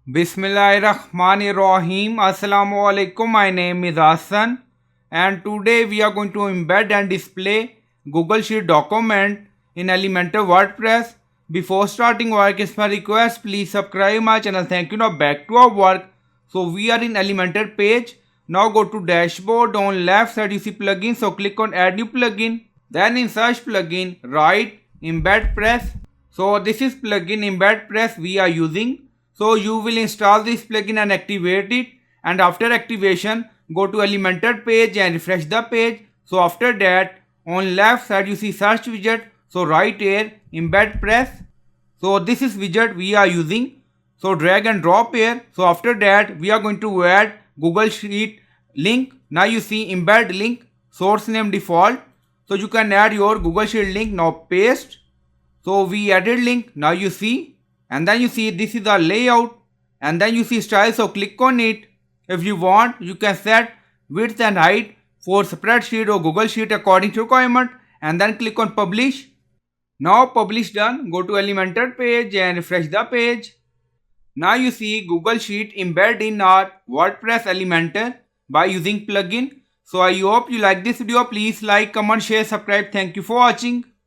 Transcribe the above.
Bismillahirrahmanirrahim. Assalamu alaikum. My name is Hassan and today we are going to embed and display Google Sheet document in Elementor WordPress. Before starting work, it's my request, please subscribe my channel. Thank you. Now back to our work. So we are in Elementor page. Now go to dashboard. On left side you see plugin. So click on add new plugin. Then in search plugin, write embed press. So this is plugin embed press we are using. So you will install this plugin and activate it, and after activation go to Elementor page and refresh the page. So after that on left side you see search widget. So right here embed press. So this is widget we are using. So drag and drop here. So after that we are going to add Google Sheet link. Now you see embed link, source name default. So you can add your Google Sheet link. Now paste. So we added link. Now you see, and then you see this is the layout, and then you see style. So click on it. If you want, you can set width and height for spreadsheet or Google Sheet according to requirement, and then click on publish. Now publish done. Go to Elementor page and refresh the page. Now you see Google Sheet embed in our WordPress Elementor by using plugin. So I hope you like this video. Please like, comment, share, subscribe. Thank you for watching.